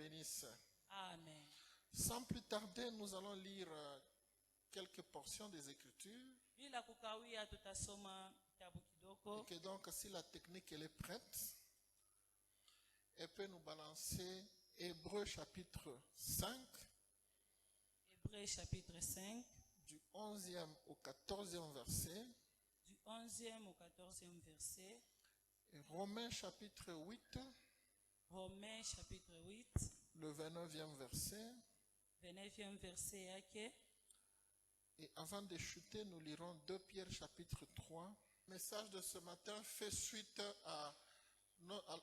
bénisse. Amen. Sans plus tarder, nous allons lire quelques portions des Écritures. Bila kukawia tutasoma kitabu kidogo. Et que donc, si la technique elle est prête, elle peut nous balancer Hébreux chapitre 5, Hébreux chapitre 5, du 11e au 14e verset, du 11e au 14e verset. et Romains chapitre 8, Romains chapitre 8, le 29e verset. 29e verset yake. Et avant de chuter, nous lirons 2 Pierre chapitre 3. Le message de ce matin fait suite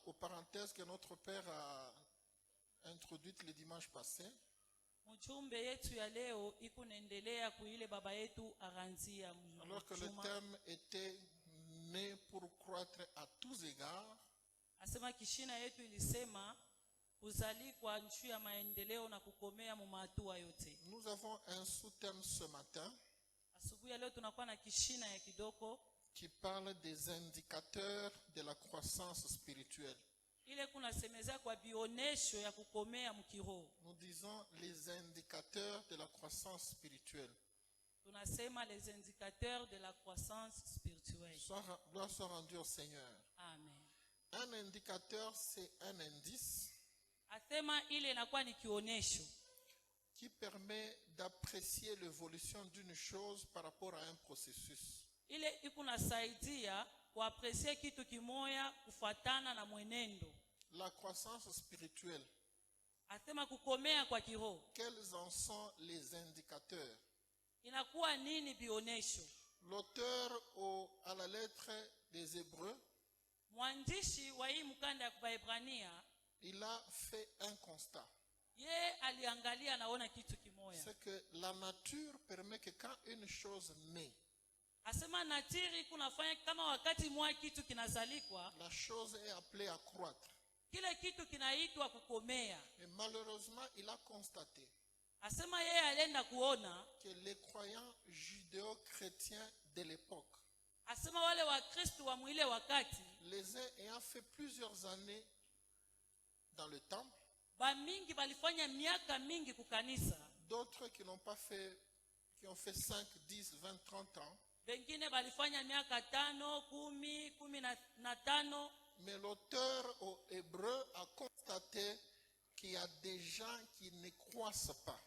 aux parenthèses que notre Père a introduites le dimanche passé. Mchumbe yetu ya leo ikunaendelea kuile baba yetu aranzia Alors que le thème était né pour croître à tous égards. Asema kishina yetu ilisema kuzalikwa nshu ya maendeleo na kukomea mu mahatua yote. Nous avons un sous-thème ce matin Asubuhi leo tunakuwa na kishina ya kidogo qui parle des indicateurs de la croissance spirituelle. ile kunasemezea kwa bionesho ya kukomea mkiroho. Nous disons les indicateurs de la croissance spirituelle. Tunasema les indicateurs de la croissance spirituelle. Gloire soit rendue au Seigneur. Amen. Un indicateur, c'est un indice Asema ile inakuwa ni kionesho qui permet d'apprécier l'évolution d'une chose par rapport à un processus. ile ikunasaidia kuapresie kitu kimoya kufatana na mwenendo. La croissance spirituelle, Asema kukomea kwa kiroho quels en sont les indicateurs? inakuwa nini bionesho? L'auteur à la lettre des Hébreux, Mwandishi wa hii mkanda ya Waebrania il a fait un constat. ye aliangalia naona kitu kimoya. C'est que la nature permet que quand une chose naît, Asema natiri kunafanya kama wakati mwa kitu kinazalikwa, la chose est appelée à croître. kile kitu kinaitwa kukomea. Et malheureusement, il a constaté Asema yeye alienda kuona que les croyants judéo-chrétiens de l'époque, asema wale wa Kristo wa mwile wakati les uns ayant fait plusieurs années dans le temple, ba mingi balifanya miaka mingi kukanisa, d'autres qui n'ont pas fait, qui ont fait 5, 10, 20, 30 ans. wengine balifanya miaka 5, 10, 15. Mais l'auteur aux Hébreux a constaté qu'il y a des gens qui ne croissent pas.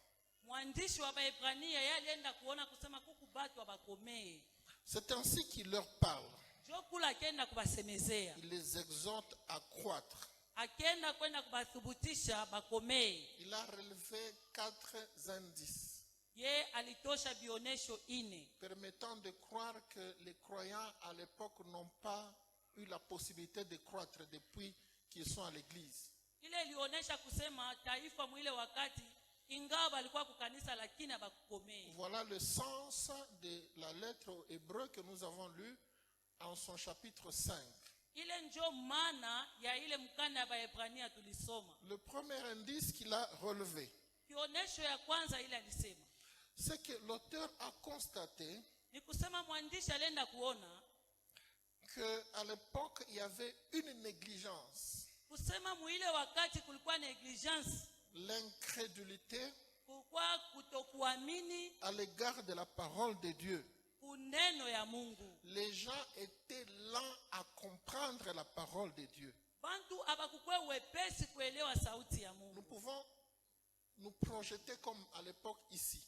Mwandishi wa Waebrania yeye alienda kuona kusema kuku batu abakomee. C'est ainsi qu'il leur parle. Jokula akenda kubasemezea. Il les exhorte à croître. Akenda kwenda kubathubutisha bakomee. Il a relevé 4 indices Ye alitosha bionesho 4 permettant de croire que les croyants à l'époque n'ont pas eu la possibilité de croître depuis qu'ils sont à l'église. ile ilionesha kusema taifa mwile wakati ingawa balikuwa kukanisa lakini abakomee. Voilà le sens de la lettre aux Hébreux que nous avons lue en son chapitre 5. Ile njo maana ya ile mkanda ya Waebrania tulisoma. Le premier indice qu'il a relevé, Kionesho ya kwanza ile alisema, c'est que l'auteur a constaté ni kusema mwandishi alienda kuona qu'à l'époque, il y avait une négligence, kusema mwile wakati kulikuwa negligence, l'incrédulité kulikuwa kutokuamini à l'égard de la parole de Dieu. kuneno ya Mungu. Les gens étaient lents à comprendre la parole de Dieu. Bantu abakukwe wepesi kuelewa sauti ya Mungu. Nous pouvons nous projeter comme à l'époque ici.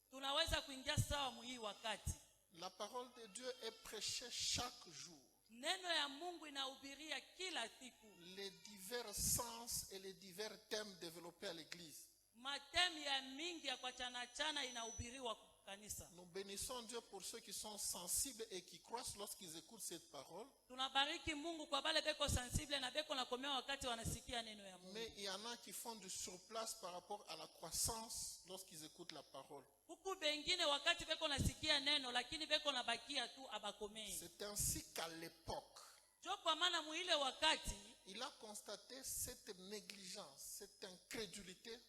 Tunaweza kuingia sawa muhii wakati. La parole de Dieu est prêchée chaque jour. Neno ya Mungu inahubiria kila siku. Les divers sens et les divers thèmes développés à l'église. Matemi ya mingi ya kwa chana inahubiriwa kanisa. Nous bénissons Dieu pour ceux qui sont sensibles et qui croissent lorsqu'ils écoutent cette parole. Tunabariki Mungu kwa bale beko sensible na beko nakomea wakati wanasikia neno ya Mungu. Mais il y en a qui font du surplace par rapport à la croissance lorsqu'ils écoutent la parole. Huku bengine wakati beko nasikia neno lakini beko nabakia tu abakomee. C'est ainsi qu'à l'époque, Jo kwa maana muile wakati il a constaté cette négligence, cette incrédulité.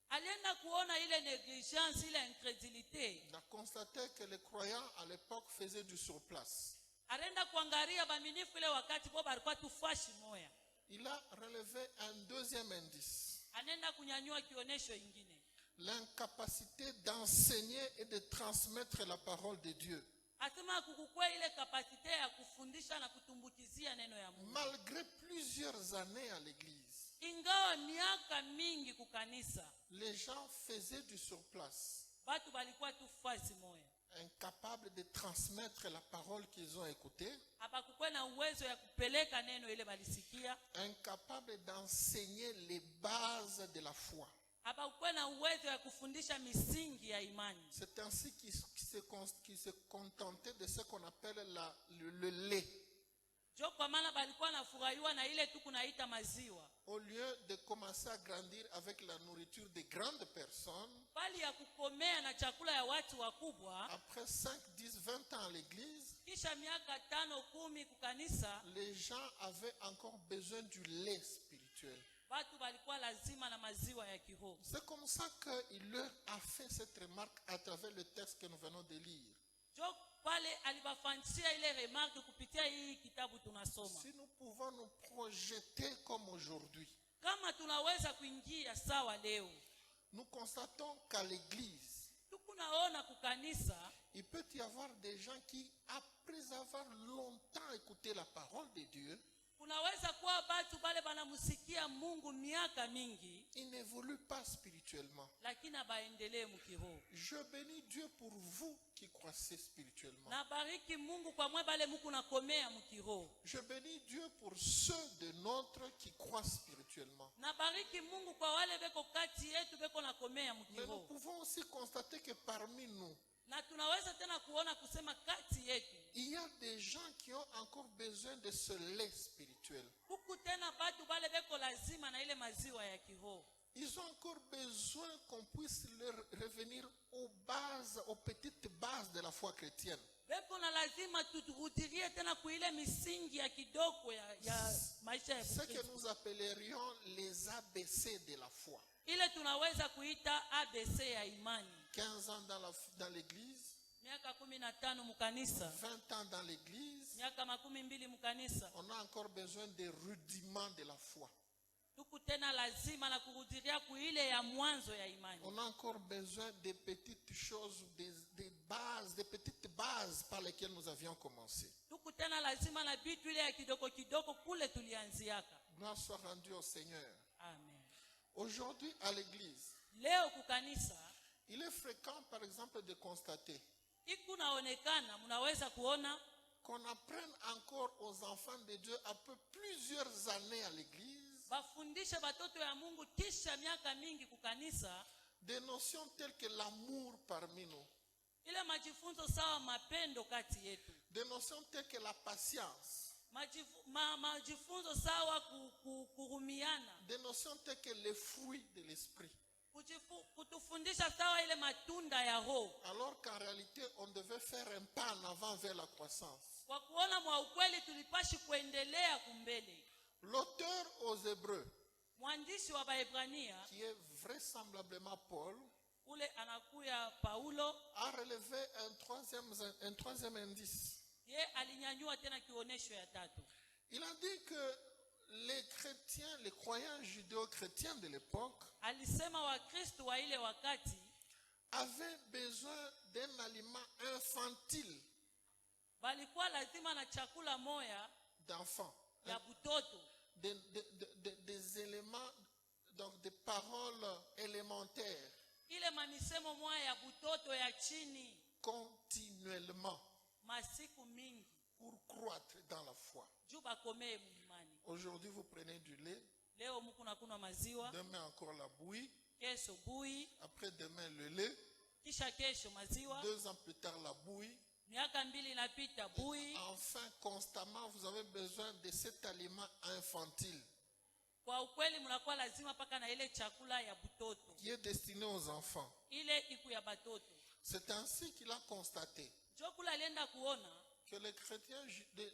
alienda kuona ile negligence, ile incrédulité. Il a constaté que les croyants à l'époque faisaient du surplace. Alienda kuangalia baminifu ile wakati bo balikuwa tufashi moya. Il a relevé un deuxième indice. Anenda kunyanyua kionesho ingine. L'incapacité d'enseigner et de transmettre la parole de Dieu. Asema kukukwe ile kapasite ya kufundisha na kutumbukizia neno ya Mungu. Malgré plusieurs années à l'église, Ingawa miaka mingi kukanisa, les gens faisaient du surplace, watu balikuwa tu fasi moya. incapables de transmettre la parole qu'ils ont écoutée, Hapakukwe na uwezo ya kupeleka neno ile balisikia. incapables d'enseigner les bases de la foi. Hapakukwe na uwezo ya kufundisha misingi ya imani. C'est ainsi qu'ils se contentaient de ce qu'on appelle le lait. Jo kwa maana balikuwa nafurahiwa na ile tu kunaita maziwa. Au lieu de commencer à grandir avec la nourriture des grandes personnes, Bali ya kukomea na chakula ya watu wakubwa, après 5, 10, 20 ans à l'église, kisha miaka 5, 10 kukanisa, les gens avaient encore besoin du lait spirituel. watu balikuwa lazima na maziwa ya kiroho. C'est comme ça qu'il leur a fait cette remarque à travers le texte que nous venons de lire. Jo pale alibafanyia ile remarque kupitia hii kitabu tunasoma. Si nous pouvons nous projeter comme aujourd'hui, Kama tunaweza kuingia sawa leo, nous constatons qu'à l'église, tukunaona kukanisa, il peut y avoir des gens qui, après avoir longtemps écouté la parole de Dieu, kunaweza kuwa watu bale banamusikia Mungu miaka mingi, ils n'évoluent pas spirituellement. lakini abaendelee mkiroho. Je bénis Dieu pour vous qui croissez spirituellement. Na bariki Mungu kwa mwe bale muku nakomea mkiroho. Je bénis Dieu pour ceux de nôtres qui croient spirituellement. Na bariki Mungu kwa wale beko kati yetu beko nakomea Mais nous mkiroho. pouvons aussi constater que parmi nous, Na tunaweza tena kuona kusema kati yetu, il y a des gens qui ont encore besoin de ce lait spirituel. huku tena batu bale beko lazima na ile maziwa ya kiroho. Ils ont encore besoin qu'on puisse leur revenir aux bases, aux petites bases de la foi chrétienne. Beko na lazima turudirie tena kuile misingi ya kidogo ya maisha ya Ce que Kristo. nous appellerions les ABC de la foi. Ile tunaweza kuita ABC ya imani. 15 ans dans l'église, Miaka 15 mukanisa, 20 ans dans l'église, miaka 20 mukanisa, on a encore besoin des rudiments de la foi. tuku tena lazima na kurudiria kuile ya mwanzo ya imani. On a encore besoin des petites choses, des bases, des petites bases par lesquelles nous avions commencé. Tuku tena lazima na bitu ile ya kidogo kidogo kule tulianziaka. Gloire soit rendue au Seigneur. Amen. Aujourd'hui, à l'église, Leo kukanisa, il est fréquent, par exemple, de constater ikunaonekana mnaweza kuona qu'on apprenne encore aux enfants de Dieu après plusieurs années à l'église bafundishe batoto ya Mungu kisha miaka mingi kukanisa des notions telles que l'amour parmi nous, ile majifunzo sawa mapendo kati yetu, des notions telles que la patience, majifunzo sawa kuhurumiana, des notions telles que les fruits de l'esprit. kutufundisha sawa ile matunda ya roho, Alors qu'en réalité, on devait faire un pas en avant vers la croissance. kwa kuona mwa ukweli tulipashi kuendelea kumbele. L'auteur aux Hébreux, Mwandishi wa Waebrania, qui est vraisemblablement Paul, ule anakuya Paulo, a relevé un troisième indice. ye alinyanyua tena kionesho ya tatu. Il a dit que les chrétiens, les croyants judéo-chrétiens de l'époque, Alisema Wakristo wa ile wakati avaient besoin d'un aliment infantile balikuwa lazima na chakula moya d'enfants, ya butoto, des éléments, donc des paroles élémentaires, ile manisemo moya ya butoto ya chini, continuellement, masiku mingi pour croître dans la foi. juu bakomee muimani. Aujourd'hui, vous prenez du lait, Leo muku nakunywa maziwa, demain encore la bouillie, kesho bui, après-demain le lait, kisha kesho maziwa, 2 ans plus tard la bouillie. miaka 2 inapita bui. Enfin, constamment, vous avez besoin de cet aliment infantile Kwa ukweli mnakuwa lazima paka na ile chakula ya butoto, qui est destiné aux enfants. ile iku ya batoto. C'est ainsi qu'il a constaté Jokula alienda kuona que les chrétiens,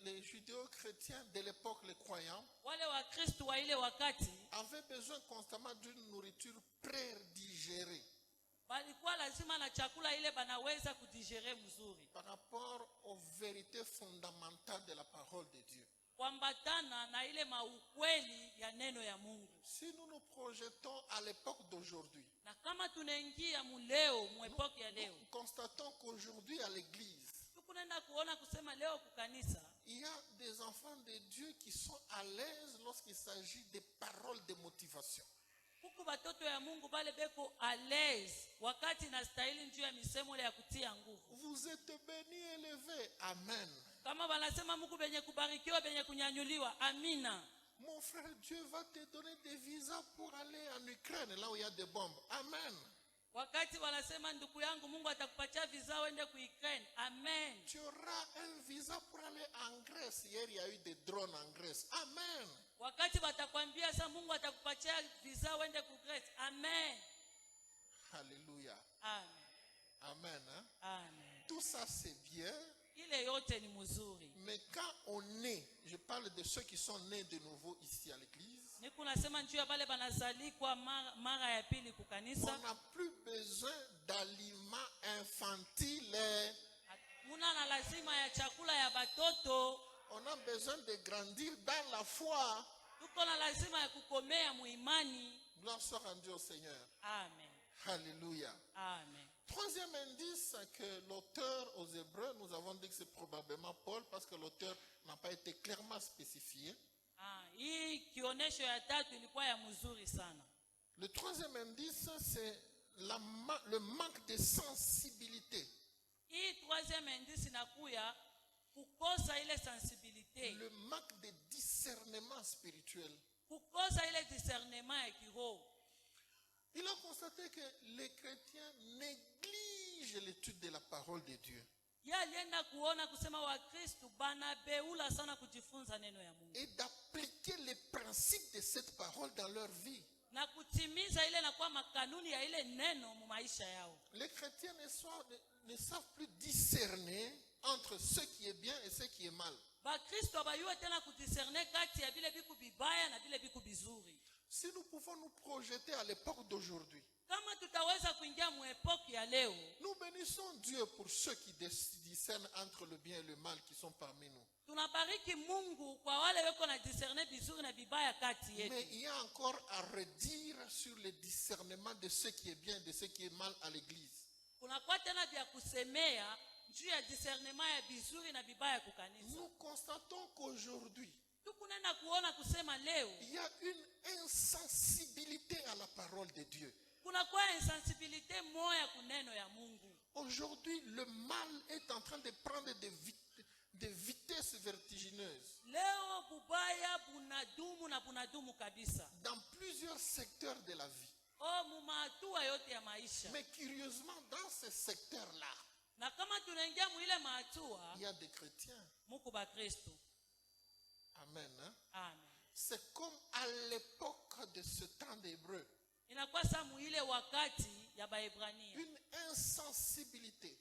les judéo-chrétiens de l'époque, les croyants, wale wa Kristo wa ile wakati avaient besoin constamment d'une nourriture pré-digérée balikuwa lazima na chakula ile banaweza kudigere mzuri, par rapport aux vérités fondamentales de la parole de Dieu. kwa kuambatana na ile maukweli ya neno ya Mungu. Si nous nous projetons à l'époque d'aujourd'hui, Na kama tunaingia muleo mwepoke ya leo, nous constatons qu'aujourd'hui à l'église, tukunaenda kuona kusema leo kukanisa il y a des enfants de Dieu qui sont à l'aise lorsqu'il s'agit des paroles de motivation. huku batoto ya Mungu bale beko à l'aise wakati na stahili njuu ya misemo ya kutia nguvu. Vous êtes bénis et élevés. Amen. Kama wanasema Mungu benye kubarikiwa benye kunyanyuliwa, amina. Mon frère, Dieu va te donner des visas pour aller en Ukraine, là où il y a des bombes. Amen. Wakati wanasema ndugu yangu Mungu atakupatia visa uende ku Ukraine, amen. Tu auras un visa pour aller en Grèce. Hier, il y a eu des drones en Grèce. Amen. Wakati watakwambia sasa Mungu atakupatia visa uende ku Grèce, amen. Alléluia. Amen. Amen. Hein? Amen. Tout ça, c'est bien. Ile yote ni mzuri. Mais quand on est, je parle de ceux qui sont nés de nouveau ici à l'église, Niku nasema njuu ya bale banazalikwa mara ya pili on kukanisa. n'a plus besoin d'aliments infantiles. Muna na lazima ya chakula ya batoto. On a besoin de grandir dans la foi. Tuko na lazima ya kukomea muimani. Gloire soit rendue au Seigneur. Amen. Alléluia. Amen. Troisième indice que l'auteur aux Hébreux, nous avons dit que c'est probablement Paul parce que l'auteur n'a pas été clairement spécifié. Hii kionesho ya tatu ilikuwa ya mzuri sana. Le troisième indice, c'est le manque de sensibilité. Hii troisième indice inakuya kukosa ile sensibilité. Le manque de discernement spirituel. Kukosa ile discernement ya kiroho. Il a constaté que les chrétiens négligent l'étude de la parole de Dieu. Alienda kuona kusema Wakristo banabeula sana kujifunza neno ya Mungu. Et d'appliquer les principes de cette parole dans leur vie. Na kutimiza ile na kwa makanuni ya ile neno mu maisha yao. Les chrétiens ne savent plus discerner entre ce qui est bien et ce qui est mal. Bakristo bayue tena kudiscerner kati ya vile biku bibaya na vile biku bizuri. Si nous pouvons nous projeter à l'époque d'aujourd'hui, kama tutaweza kuingia mu epoque ya leo, nous bénissons Dieu pour ceux qui discernent entre le bien et le mal qui sont parmi nous. tunabariki Mungu kwa wale weko na discerner bizuri na bibaya kati yetu. Mais il y a encore à redire sur le discernement de ce qui est bien et de ce qui est mal à l'église. Kuna kwa tena vya kusemea juu ya discernement ya bizuri na bibaya kukanisa. Nous constatons qu'aujourd'hui, tukunena kuona kusema leo, il y a une insensibilité à la parole de Dieu. kuna kwa insensibilité moya kuneno ya Mungu. Aujourd'hui, le mal est en train de prendre des vitesses vertigineuses. Leo bubaya bunadumu na bunadumu kabisa. Dans plusieurs secteurs de la vie. Mumatua yote ya maisha. Mais curieusement, dans ces secteurs-là, na kama tunaingia muile maatua, il y a des chrétiens. Muku ba Kristo. Amen. Hein? Amen. C'est comme à l'époque de ce temps d'Hébreu. Inakuwa sa muile wakati ya Baebrania. Une insensibilité.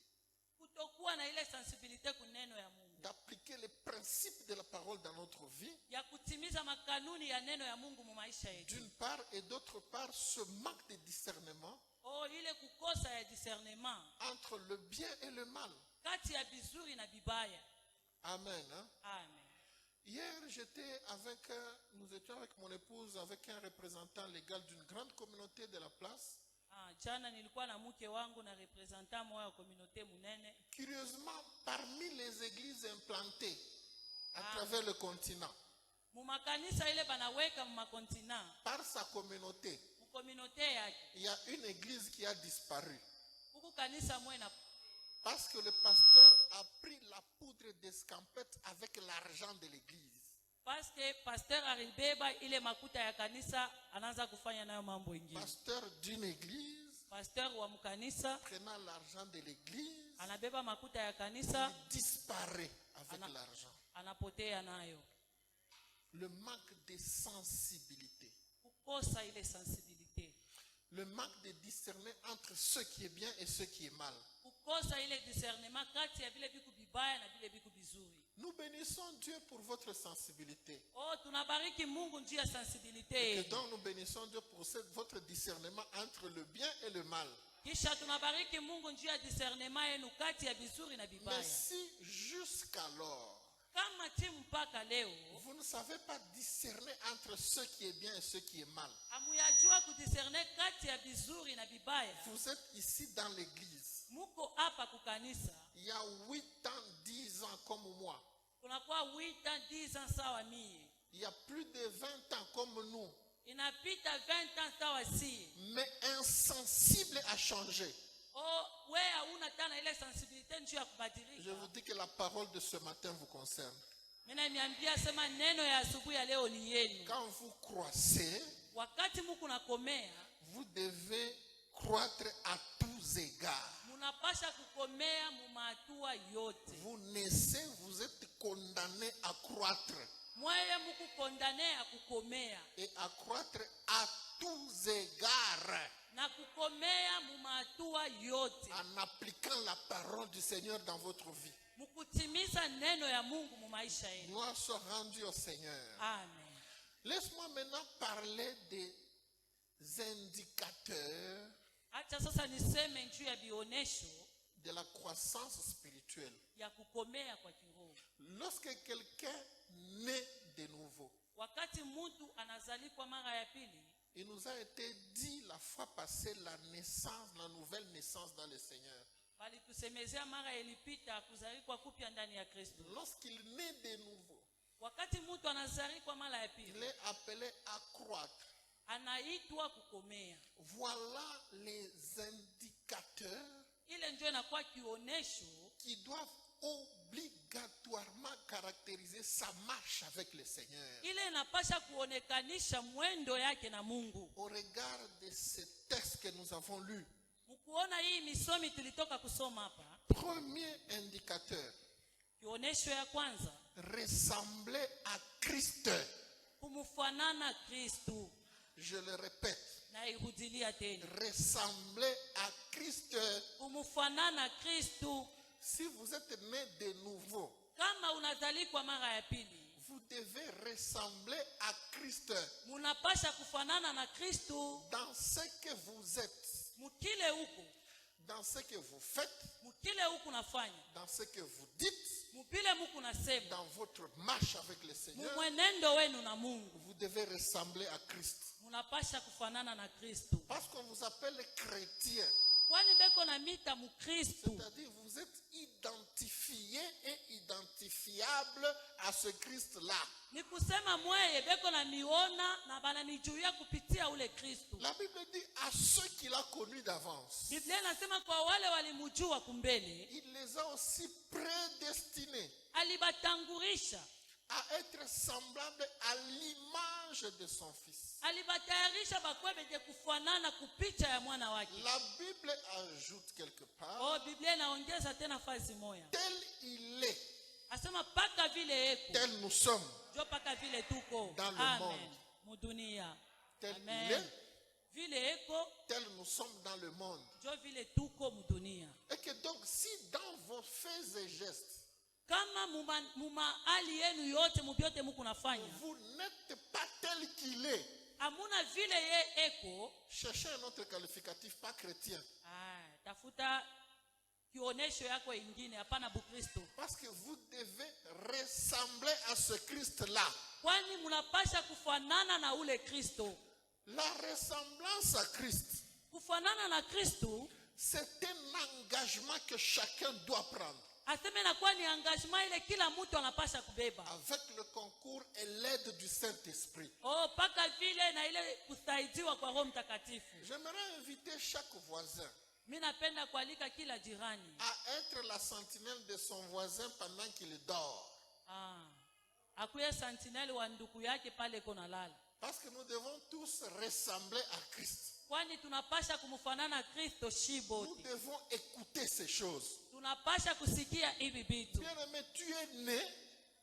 Kutokuwa na ile sensibilité kuneno ya Mungu. D'appliquer les principes de la parole dans notre vie. Ya kutimiza makanuni ya neno ya Mungu mu maisha yetu. D'une part et d'autre part, ce manque de discernement. Ile kukosa ya discernement entre le bien et le mal. Kati ya bizuri na bibaya. Amen. Hein? Amen. Hier, nous étions avec mon épouse, avec un représentant légal d'une grande communauté de la place. Jana nilikuwa na mke wangu na representant moya communauté munene. Curieusement, parmi les églises implantées à travers le continent, mumakanisa ile banaweka mumakontinent, par sa communauté, il y a une église qui a disparu. Parce que le pasteur a pris la poudre d'escampette avec l'argent de l'église. Parce que pasteur alibeba ile makuta ya kanisa anaanza kufanya nayo mambo ingine. Pasteur d'une église, pasteur wa mkanisa prenant l'argent de l'église, anabeba makuta ya kanisa, il disparaît avec l'argent. Anapotea nayo. Le manque de sensibilité. Kukosa ile sensibilité. Le manque de discerner entre ce qui est bien et ce qui est mal. Kukosa ile discernement kati ya vile biku bibaya na vile biku bizuri. Nous bénissons Dieu pour votre sensibilité. Tunabariki Mungu njia ya sensibilité. Et donc nous bénissons Dieu pour votre discernement entre le bien et le mal. Kisha tunabariki Mungu njia ya discernement yenu kati ya bizuri na bibaya. Mais si jusqu'alors kama timu mpaka leo vous ne savez pas discerner entre ce qui est bien et ce qui est mal. hamuyajua kudiscerne kati ya vizuri na vibaya. Vous êtes ici dans l'église. Muko hapa kukanisa. Il y a 8 ans, 10 ans comme moi. Kunakuwa 8 ans, 10 ans sawa mie. Il y a plus de 20 ans comme nous. Inapita 20 ans sawa si. Mais insensible à changer. Oh, we hauna tena ile sensibilité njoo ya kubadilika. Je vous dis que la parole de ce matin vous concerne. Mimi niambia sema neno ya asubuhi ya leo ni yenu. Quand vous croissez, Wakati muko nakomea, vous devez croître à tous égards. munapasha kukomea mu mahatua yote. Vous naissez, vous êtes condamné à croître. Mweye muku kondane a kukomea. Et à croître à tous égards. Na kukomea mu mahatua yote. En appliquant la parole du Seigneur dans votre vie. Mukutimiza neno ya Mungu mu maisha yenu. Gloire soit rendue au Seigneur. Amen. Laisse-moi maintenant parler des indicateurs Acha sasa niseme juu ya bionesho de la croissance spirituelle. ya kukomea kwa kiroho. Lorsque quelqu'un naît de nouveau, Wakati mtu anazalikwa mara ya pili, il nous a été dit la fois passée la naissance, la nouvelle naissance dans le Seigneur. bali tusemezea mara ilipita kuzalikwa kupya ndani ya Kristo. Lorsqu'il naît de nouveau, Wakati mtu anazalikwa mara ya il pili, est appelé à croître. anaitwa kukomea. Voilà les indicateurs Ile ndio inakuwa kionesho qui doivent obligatoirement caractériser sa marche avec le Seigneur. ile inapasha kuonekanisha mwendo yake na Mungu. Au regard de ces textes que nous avons lus, Mkuona hii misomi tulitoka kusoma hapa, premier indicateur, kionesho ya kwanza, ressembler à Christ. kumfanana Kristo. Je le répète, Na irudilia tena, ressembler à Christ. kumfanana Kristo. Si vous êtes né de nouveau, Kama unazalikwa mara ya pili, vous devez ressembler à Christ munapasha kufanana na Kristo dans ce que vous êtes, mukile huko, dans ce que vous faites, mukile huko nafanya, dans ce que vous dites, mupile muku nasema, dans votre marche avec le Seigneur. mumwenendo wenu na Mungu, Vous devez ressembler à Christ. munapasha kufanana na Kristo. Parce qu'on vous appelle chrétien. Kwani beko na mita mukristo, C'est-à-dire vous êtes identifié et identifiable à ce Christ-là. ni kusema mweye beko na miona na bananijuia kupitia ule Kristo. La Bible dit à ceux qu'il a connus d'avance, Biblia inasema kwa wale walimjua kumbele, il les a aussi prédestinés alibatangurisha, à être semblables à l'image de son Fils. alibatayarisha bakwe beje kufanana kupicha ya mwana wake. La Bible ajoute quelque part, Oh, Biblia inaongeza tena fasi moja. tel il est, Asema paka vile eko, tel nous sommes, jo paka vile tuko. Dans le Amen. monde. Mudunia. tel Amen. il est, Vile eko, tel nous sommes dans le monde. jo vile tuko mudunia. Et que donc si dans vos faits et gestes, Kama muma hali yenu yote mubyote muku nafanya, vous n'êtes pas tel qu'il est, amuna vile ye eko, cherchez un autre qualificatif, pas chrétien. tafuta kionesho yako ingine, hapana Bukristo. Parce que vous devez ressembler à ce Christ-là. Kwani munapasha kufanana na ule Kristo. La ressemblance à Christ, Kufanana na Kristo, c'est un engagement que chacun doit prendre. aseme na kwa ni engagement ile kila mtu anapasha kubeba. Avec le concours et l'aide du Saint-Esprit. Oh, paka vile na ile kusaidiwa kwa Roho Mtakatifu. J'aimerais inviter chaque voisin Mimi napenda kualika kila jirani à être la sentinelle de son voisin pendant qu'il dort. akuye sentinelle wa ndugu yake pale kona lala. Parce que nous devons tous ressembler à Christ. Kwani tunapasha kumfanana Kristo Nous shibote. devons écouter ces choses. Tunapasha kusikia hivi vitu. Bien-aimé, tu es né,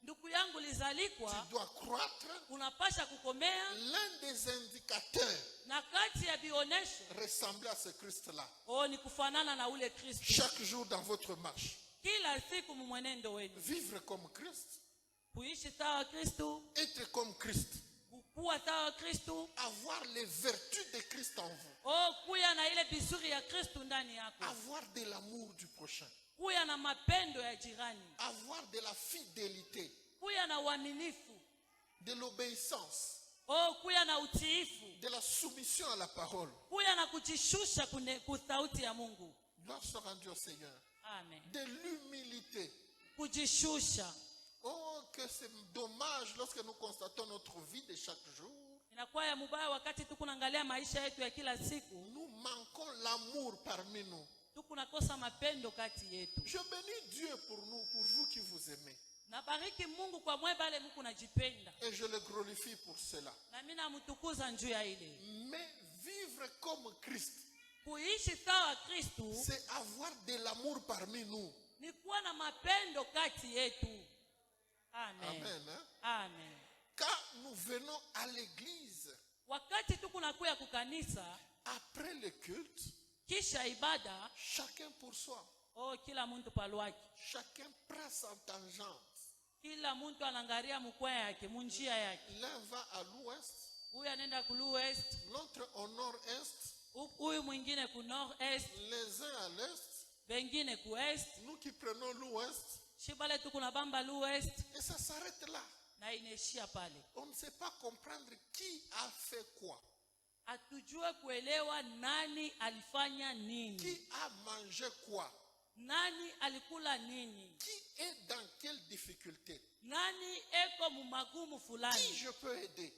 Ndugu yangu tu lizalikwa, dois croître. unapasha kukomea, L'un des indicateurs, na kati ya bionesho ressembler à ce Christ-là. ni kufanana na ule Kristo. Chaque jour dans votre marche, Kila siku mwenendo wenu, vivre comme Christ, kuishi sawa Kristo, être comme Christ, kuwa sawa Kristo, avoir les vertus de Christ en vous, kuya na ile vizuri ya Kristo ndani yako, avoir de l'amour du prochain, kuya na mapendo ya jirani, avoir de la fidélité, kuya na uaminifu, de l'obéissance, kuya na utiifu, de la soumission à la parole. kuya na kujishusha ku sauti ya Mungu. Gloire soit rendue au Seigneur. Amen. De l'humilité. Kujishusha. Oh, que c'est dommage lorsque nous constatons notre vie de chaque jour. Inakuwa ya mubaya wakati tukunaangalia maisha yetu ya kila siku. Nous manquons l'amour parmi nous. Tukunakosa mapendo kati yetu. Je bénis Dieu pour nous, pour vous qui vous aimez. Nabariki Mungu kwa mwe bale Mungu najipenda. Et je le glorifie pour cela. Na mimi namtukuza njuu ya ile. Mais vivre comme Christ, kuishi sawa Kristo, c'est avoir de l'amour parmi nous. ni kuwa na mapendo kati yetu. Amen. Amen. Hein? Amen. Quand nous venons à l'église, wakati tukunakuya kukanisa, après le culte, kisha ibada, chacun pour soi. kila muntu palwaki. Chacun prend sa tangente. Kila muntu anangalia mkwaya yake, munjia yake. L'un va à l'ouest, Huyu anaenda ku l'ouest, l'autre au nord-est, huyu mwingine ku nord-est, les uns à l'est, wengine ku est. nous qui prenons l'ouest, Shibale tukunabamba l'ouest, et ça s'arrête là. na inaishia pale. On ne sait pas comprendre qui a fait quoi, Hatujue kuelewa nani alifanya nini, qui a mangé quoi, nani alikula nini, qui est dans quelle difficulté, nani eko mumagumu qui fulani, je peux aider,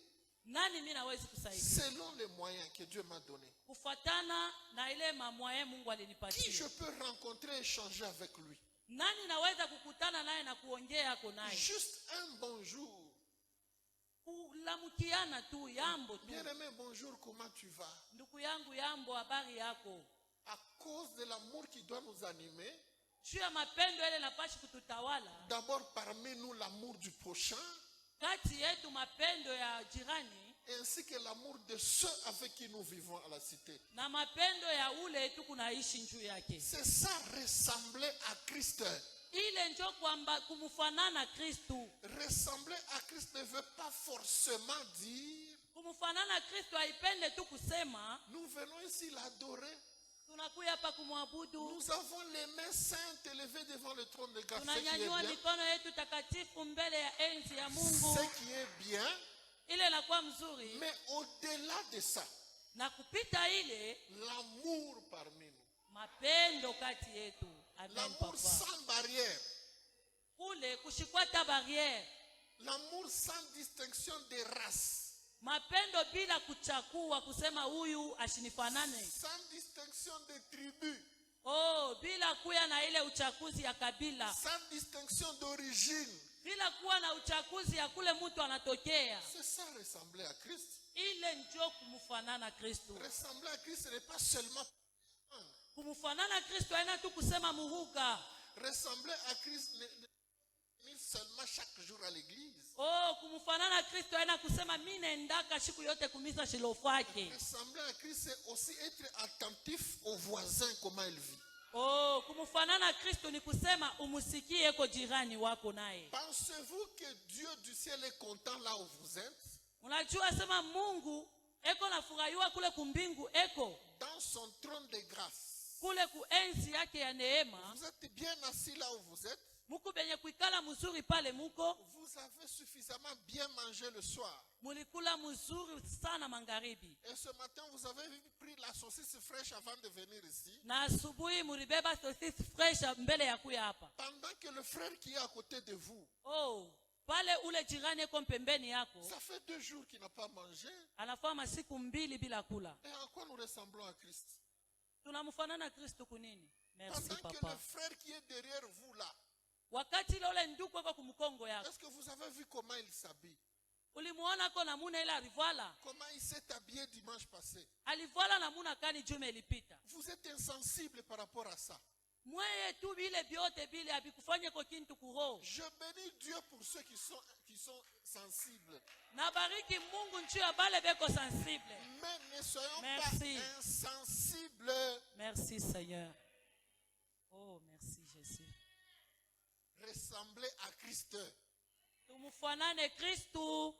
nani mimi nawezi kusaidia selon les moyens que Dieu m'a donnés. kufatana na ile mamwaye Mungu Qui alinipatia. je peux rencontrer et échanger avec lui. Nani naweza kukutana naye na kuongea yako naye, Juste un bonjour. kulamukiana tu, yambo tu. Bien-aimé, bonjour, comment tu vas? Ndugu yangu, yambo, habari yako. À cause de l'amour qui doit nous animer, Juu ya mapendo ile napashi kututawala, d'abord parmi nous l'amour du prochain, kati yetu mapendo ya jirani ainsi que l'amour de ceux avec qui nous vivons à la cité. na mapendo ya ule tu kunaishi njuu yake. C'est ça, ressembler à Christ. Ile njo kwamba kumfanana Kristu. Ressembler à Christ ne veut pas forcément dire Kumfanana Kristu haipende tu kusema nous venons ici l'adorer. tunakuya hapa kumwabudu, Nous avons les mains saintes élevées devant le trône de grâce. Ce qui est tunanyanyua bien. mikono yetu takatifu mbele ya enzi ya Mungu. Ce qui est bien. Ile inakuwa mzuri, Mais au-delà de ça, na kupita ile l'amour parmi nous. mapendo kati yetu. Amen. L'amour Papa, sans barrière. kule kushikwata barriere, L'amour sans distinction des races. mapendo bila kuchakua kusema huyu ashinifanane. Sans distinction des tribus. Bila kuya na ile uchakuzi ya kabila, Sans distinction d'origine. bila kuwa na uchakuzi ya kule mtu anatokea. C'est ça, ressembler à Christ. Ile njo kumfanana Kristo. Ressembler à Christ, ce n'est pas seulement. Kumfanana Kristo haina tu kusema muhuga. Ressembler à Christ n'est seulement chaque jour à l'église. Kumfanana Kristo haina kusema mimi naendaka siku yote kumisa shilofake. Ressembler à Christ, c'est aussi être attentif aux voisins, comment ils vivent. Kumfanana Kristo ni kusema umusikie eko jirani wako naye. Pensez-vous que Dieu du ciel est content là où vous êtes? Unajua sema Mungu eko nafurahiwa kule kumbingu, eko Dans son trône de grâce. kule kuenzi yake ya neema. Vous êtes bien assis là où vous êtes. Muku benye kuikala mzuri pale muko. Vous avez suffisamment bien mangé le soir. Mulikula mzuri sana magharibi. Et ce matin, vous avez pris la saucisse fraîche avant de venir ici. Na asubuhi mulibeba saucisse fresh mbele ya kuya hapa. Pendant que le frère qui est à côté de vous, pale ule jirani eko pembeni yako, ça fait 2 jours qu'il n'a pas mangé. anafaa masiku mbili bila kula. Et en quoi nous ressemblons à Christ? Tunamfanana Kristo kunini? Merci Pendant que papa. le frère qui est derrière vous là, Wakati ile ule ndugu eko kumkongo yako, est-ce que vous avez vu comment il s'habille? ulimuona ko namuna ile alivala? Comment il s'est habillé dimanche passé? Alivala namuna kani juma ilipita? Vous êtes insensible par rapport à ça. Mweye tu bile biote bile abikufanye ko kintu kuho. Je bénis Dieu pour ceux qui sont sensibles. Nabariki Mungu nchi ya bale beko sensible. Mais ne soyons Merci. pas insensibles. Merci Seigneur. Merci Jésus. Ressembler à Christ. Tumufanane Kristo.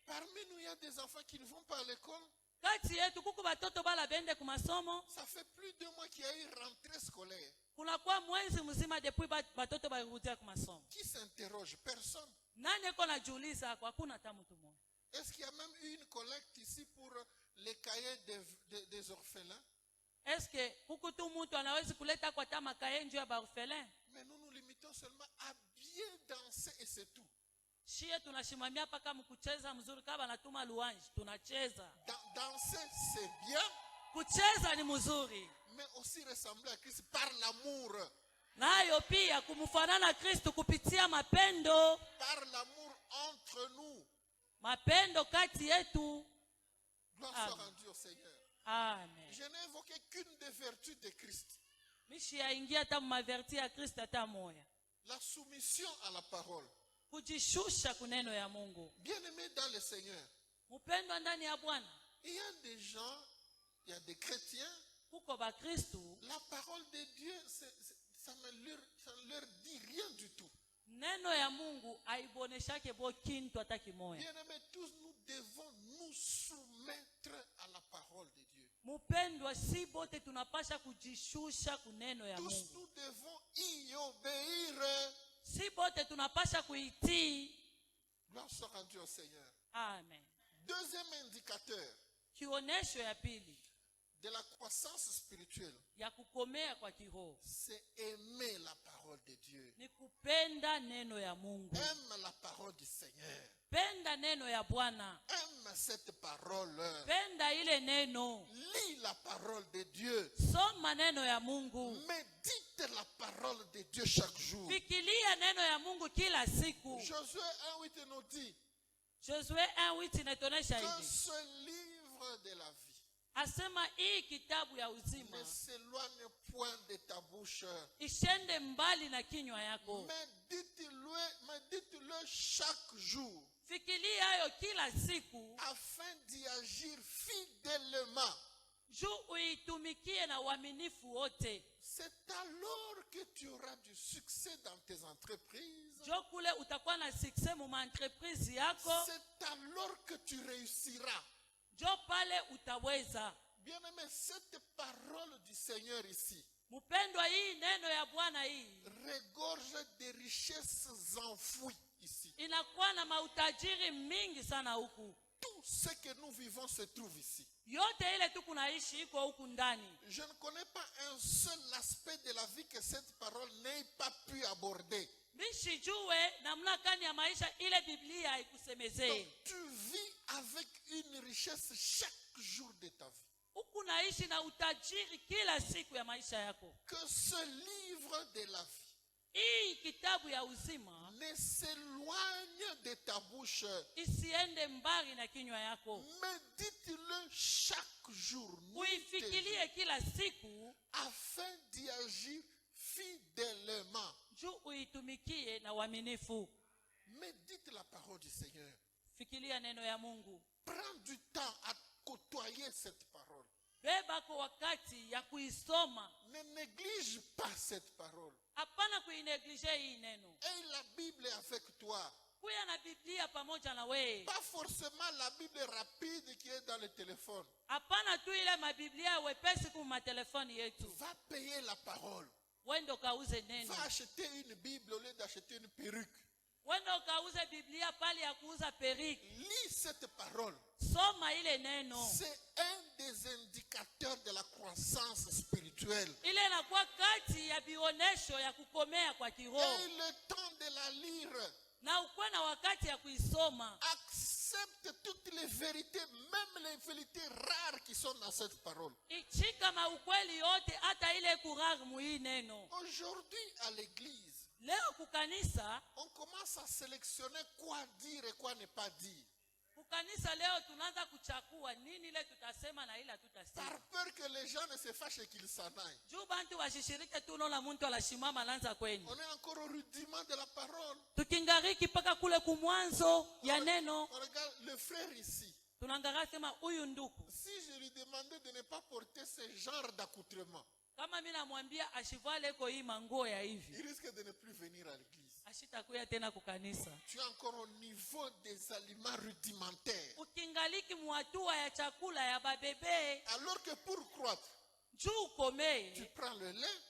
Parmi nous, il y a des enfants qui ne vont pas à l'école. Kati yetu kuku batoto bala bende ku masomo. Ça fait plus de mois qu'il y a eu rentrée scolaire. kunakuwa mwezi mzima depuis batoto barudia kwa masomo. Qui s'interroge? Personne. Nani eko najiuliza kwa hakuna hata mtu mmoja. Est-ce qu'il y a même eu une collecte ici pour les cahiers des orphelins? Est-ce que huku tu mtu anawezi kuleta kwa tama kaenjo ya baorphelin? Mais nous nous limitons seulement à bien danser et c'est tout. Shie tunashimamia paka mkucheza mzuri kama natuma luanji tunacheza. Danser c'est bien. Kucheza ni mzuri. Mais aussi ressembler à Christ par l'amour. Nayo pia kumfanana Kristo kupitia mapendo. Par l'amour entre nous. Mapendo kati yetu. Gloire soit rendue au Seigneur. Amen. Je n'ai évoqué qu'une des vertus de Christ. Mishi yaingia hata maverti ya Kristo hata moya. La soumission à la parole. Kujishusha kuneno ya Mungu. Bien-aimés dans le Seigneur. Mpendwa ndani ya Bwana. Il y a des gens, il y a des chrétiens. Kuko ba Kristo. La parole de Dieu, ça ne leur dit rien du tout. Neno ya Mungu haiboneshake bo kintu hata kimoya. Bien-aimés, tous nous devons nous soumettre à la parole de Dieu. Mpendwa si bote tunapasha kujishusha kuneno ya Mungu. Tous nous devons y obéir. Si bote tunapasha kuitii. Gloire soit rendue au Seigneur. Amen. Deuxième indicateur Kionesho ya pili de la croissance spirituelle, ya kukomea kwa kiroho, c'est aimer la parole de Dieu. ni kupenda neno ya Mungu. Aime la parole du Seigneur. Penda neno ya Bwana. Aime cette parole. Penda ile neno. Lis la parole de Dieu. Soma neno ya Mungu. Médite la parole de Dieu chaque jour. Fikiria neno ya Mungu kila siku. Josué 1:8 nous dit Josué 1:8 inatuonyesha que hivi. ce livre de la vie Asema hii kitabu ya ne uzima s'éloigne point de ta bouche. ishende mbali na kinywa yako. Médite-le chaque jour Fikiria hayo kila siku afin d'y agir fidèlement. juu uitumikie na uaminifu wote. C'est alors que tu auras du succès dans tes entreprises. Jo kule utakuwa na success mu entreprise yako. C'est alors que tu réussiras. Jo pale utaweza. Bien-aimé, cette parole du Seigneur ici Mpendwa, hii neno ya Bwana hii regorge des richesses enfouies ici. inakuwa na mautajiri mingi sana huku. Tout ce que nous vivons se trouve ici. Yote ile tu kunaishi iko huku ndani. Je ne connais pas un seul aspect de la vie que cette parole n'ait pas pu aborder. Mishijue namna gani ya maisha ile Biblia haikusemezee. Donc, tu vis avec une richesse chaque jour de ta vie. Huku naishi na utajiri kila siku ya maisha yako. Que ce livre de la vie Hii kitabu ya uzima ne s'éloigne de ta bouche. isiende mbali na kinywa yako. Médite-le chaque jour. Uifikirie kila siku Afin d'y agir fidèlement. juu uitumikie na uaminifu. Médite la parole du Seigneur. Fikiria neno ya Mungu. Prends du temps à côtoyer cette parole. Beba kwa wakati ya kuisoma. Ne néglige pas cette parole. Hapana kuineglige hii neno. Aie la Bible avec toi. Kuya na Biblia pamoja na wewe. Pas forcément la Bible rapide qui est dans le téléphone. Hapana tu ile mabiblia wepesi kuma telefoni yetu. Va payer la parole. Wendo kauze neno. Va acheter une Bible au lieu d'acheter une perruque. Wendo kauze Biblia pale ya kuuza periki. Lis cette parole. Soma ile neno. C'est un des indicateurs de la croissance spirituelle. Ile inakuwa kati ya bionesho ya kukomea kwa kiroho. Aie le temps de la lire. Na ukuwe na wakati ya kuisoma. Accepte toutes les vérités, même les vérités rares qui sont dans cette parole. Ichika maukweli yote hata ile kurari muhii neno. Aujourd'hui à l'église, Leo kukanisa, on commence à sélectionner quoi dire et quoi ne pas dire. kukanisa leo tunaanza kuchakua nini ile tutasema na ile tutasema. Par peur que les gens ne se fâchent et qu'ils s'en aillent. Juu bantu washishirike tuno la muntu alashimama lanza kwenye. On est encore au rudiment de la parole. Tukingariki paka kule kumwanzo ya neno. On regarde le frère ici. Tunangara sema huyu nduku. Si je lui demandais de ne pas porter ce genre d'accoutrement, Kama mimi namwambia ashivale ko hii manguo ya hivi, il risque de ne plus venir à l'église. ashitakuya tena kukanisa. Tu es encore au niveau des aliments rudimentaires. Ukingaliki muatua ya chakula ya babebe, Alors que pour croître, juu tu komee, prends le lait,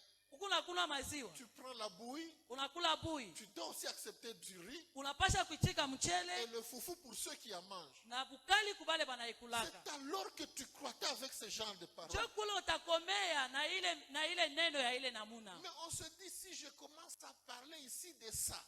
Unakula maziwa, tu prends la bouillie, unakula bui, tu dois aussi accepter du riz unapasha kuitika et mchele le foufou pour ceux qui en mangent. na bukali kubale banaikulaka. C'est alors que tu crois avec ce genre de paroles. Je kule utakomea na ile neno ya ile namuna. Mais on se dit, si je commence à parler ici de ça,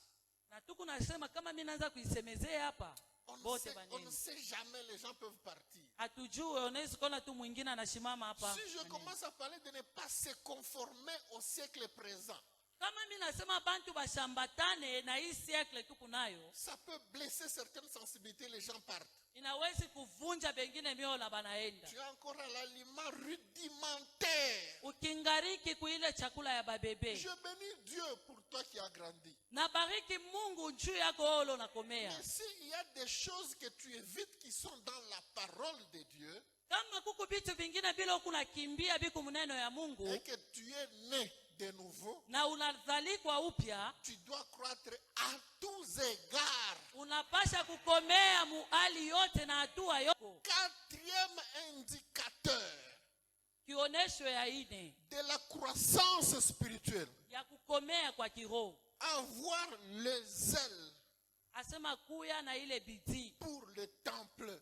Na tuku nasema kama mimi naanza kuisemezea hapa, on ne bote sait banini. jamais, les gens peuvent partir. Hatujue, unaweza kuona tu mwingine anashimama hapa. Si je commence à parler de ne pas se conformer au siècle présent, Kama mimi nasema bantu bashambatane na hii siècle tuko nayo, ça peut blesser certaines sensibilités, les gens partent. inawezi kuvunja bengine mioyo na banaenda. Tu es encore à l'aliment rudimentaire. Ukingariki kuile chakula ya babebe. Je bénis Dieu pour toi qui as grandi. Na bariki Mungu juu yako olo nakomea. Mais s'il y a des choses que tu évites qui sont dans la parole de Dieu, Kama kuku vitu vingine bila kunakimbia biku muneno ya Mungu et que tu es né de nouveau, na unazalikwa upya, tu dois croître à tous égards. unapasha kukomea muali yote na hatua yoko. Quatrième indicateur Kionesho ya ine de la croissance spirituelle, ya kukomea kwa kiroho. avoir le zèle Asema kuya na ile bidii pour le temple.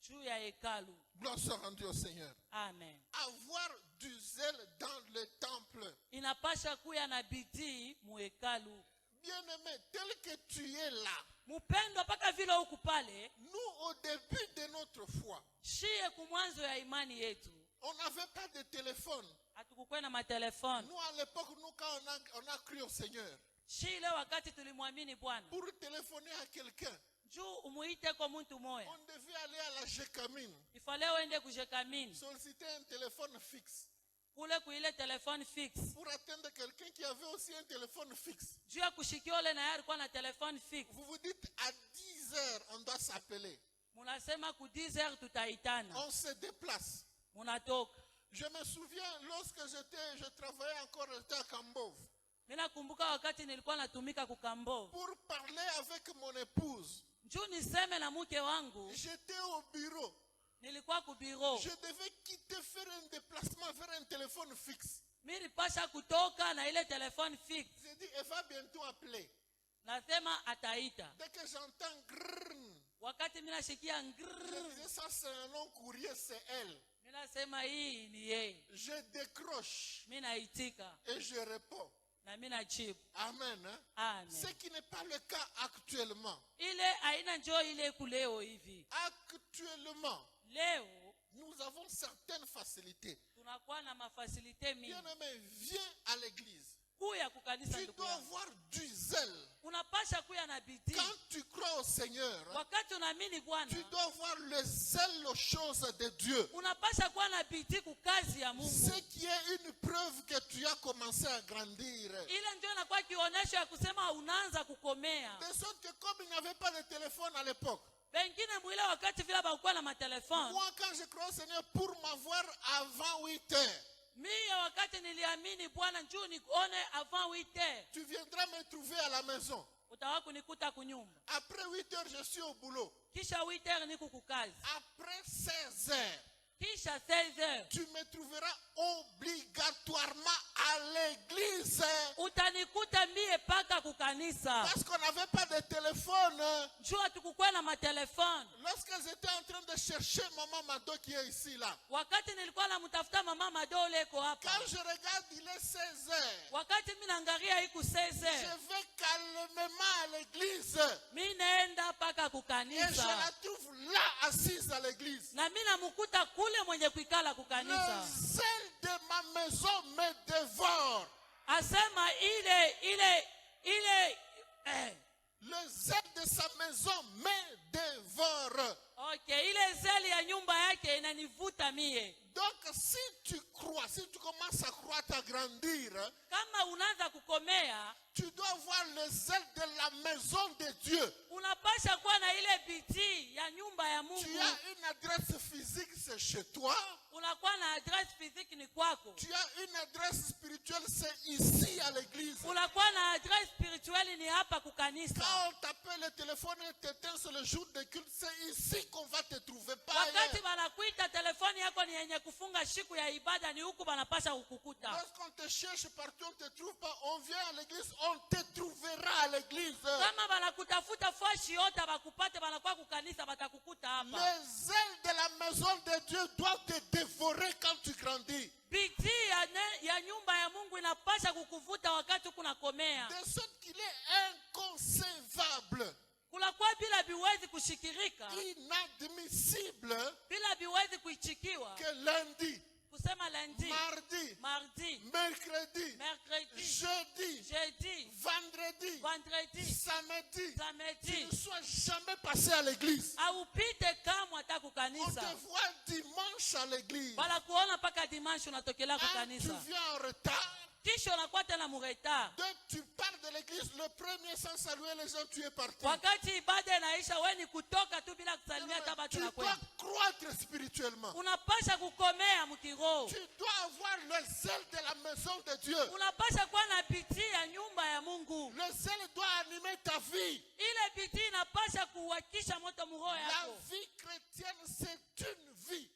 juu ya hekalu. Gloire soit rendue au Seigneur. Amen. Avoir du zèle dans le temple. Inapasha kuya na bidii mu hekalu. Bien-aimé, tel que tu es là, Mupendo paka vile huku pale, nous au début de notre foi, shie kumwanzo ya imani yetu. on n'avait pas de téléphone. Hatukukuwa na matelefoni. Nous à l'époque, nous quand on a cru au Seigneur, Shile wakati tulimwamini Bwana. pour téléphoner à quelqu'un, Juu umuite kwa mtu moya. on devait aller à la Gécamine, Ifale uende kujekamini. solliciter un téléphone fixe. Kule kuile telefone fixe. Pour atteindre quelqu'un qui avait aussi un téléphone fixe. Juu ya kushikiole na yari kwa na telefone fixe. Vous vous dites, à 10 heures, on doit s'appeler. Munasema ku 10 heures tutaitana. On se déplace. Munatoka. Je me souviens, lorsque je travaillais encore, j'étais à Kambov. Mina kumbuka wakati nilikuwa natumika kukambo. Pour parler avec mon épouse, Juu niseme na mke wangu, j'étais au bureau. nilikuwa ku biro. Je devais quitter, faire un déplacement vers un téléphone fixe. Mimi pasha kutoka na ile telefone fixe. J'ai dit, elle va bientôt appeler. Nasema ataita. Dès que j'entends grrrn, Wakati mina shikia je ngrrr. disais, ça c'est un long courrier, c'est elle. Mina sema hii ni yeye. Je décroche Mina itika. et je réponds. Na mina chip. Amen. Hein? Amen. Ce qui n'est pas le cas actuellement. Ile aina njoo ile kuleo hivi. Actuellement, Leo nous avons certaines facilités. tunakuwa na mafasilite mingi. Bien-aimé, viens à l'église. Kuya kukanisa Tu ndugu dois yangu. avoir du zèle. Unapasha kuya na bidii. Quand tu crois au Seigneur, hein, Wakati unaamini Bwana, tu dois avoir le zèle aux choses de Dieu. unapasha kuwa na bidii kukazi ya Mungu. Ce qui est une preuve que tu as commencé à grandir. Ile ndio inakuwa kionyesho ya kusema unaanza kukomea. De sorte que comme il n'y avait pas de téléphone à l'époque, Bengine mwile wakati vile bakuwa na matelefoni. moi quand je crois au Seigneur, pour m'avoir avant 8 heures, Mimi wakati niliamini Bwana njoo nione avant 8 heures. tu viendras me trouver à la maison. Utawa kunikuta kunyumba. Après 8 heures, je suis au boulot. Kisha 8 heures niko kukazi. Après 16 heures, Kisha 16 heures. tu me trouveras obligatoirement à l'église. Utanikuta mie paka kukanisa. Parce qu'on n'avait pas de téléphone. Njoo tukukua na matelefoni. Lorsque j'étais en train de chercher maman Mado qui est ici là, Wakati nilikuwa namtafuta mama Madole iko hapa. quand je regarde, il est 16 heures. Wakati mimi naangalia iko 16 Je heures. vais calmement à l'église. Mimi naenda paka Et je kukanisa. la trouve là, assise à l'église. Na mimi namukuta kule mwenye kuikala Le kukanisa. zèle de ma maison me dévore. Asema Le zèle de sa maison me dévore. okay, ile zeli ya nyumba yake inanivuta mie. Donc si tu crois, si tu commences à croître, à grandir, Kama unaanza kukomea, tu dois avoir le zèle de la maison de Dieu. unapasha kuwa na ile bidii ya nyumba ya Tu Mungu. as une adresse physique, c'est chez toi. unakuwa na adresse physique ni kwako. Tu as une adresse spirituelle, c'est ici à l'église. Unakuwa na adresse spirituelle ni hapa kukanisa. Quand on t'appelle le téléphone et t'éteint sur le jour de culte, c'est ici qu'on va te trouver, pas Wakati ailleurs. banakuita telefoni yako ni yenye kufunga siku ya ibada, ni huku banapasha kukukuta. Lorsqu'on te cherche partout, on ne te trouve pas, on vient à l'église, on te trouvera à l'église. Kama banakutafuta fashi yote bakupate, banakuwa kukanisa batakukuta hapa. Les ailes de la maison de Dieu doivent te dévorer quand tu grandis. Bidii ya nyumba ya Mungu inapasha kukuvuta wakati kunakomea. De sorte qu'il est inconcevable, Kulakuwa bila biwezi kushikirika, inadmissible bila biwezi kuichikiwa. que lundi, Kusema lundi, mardi, mercredi, jeudi, vendredi, samedi, tu samedi, ne sois jamais passé à l'église. aupite kama hata On kukanisa. te voit dimanche à l'église. Bala kuona paka dimanche unatokela Tu kukanisa. viens en retard. Kisha unakuwa tena mureta. Tu pars de l'église, le premier sans saluer les gens, tu es parti. Wakati ibada inaisha, wewe ni kutoka tu bila kusalimia hata watu Tu na dois kwenda. croître spirituellement. Unapasha kukomea mkiroho. Tu dois avoir le zèle de la maison de Dieu. Unapasha kuwa na bidii ya nyumba ya Mungu. Le zèle doit animer ta vie. Ile bidii inapasha kuwakisha moto muroho La yako. vie chrétienne, c'est une vie.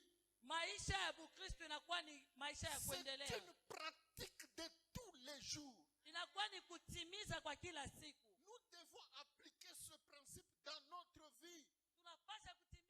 Maisha ya Bukristo inakuwa ni maisha ya C'est kuendelea. une pratique de tous les jours. Inakuwa ni kutimiza kwa kila siku. Nous devons appliquer ce principe dans notre vie. Tunapasha kutimiza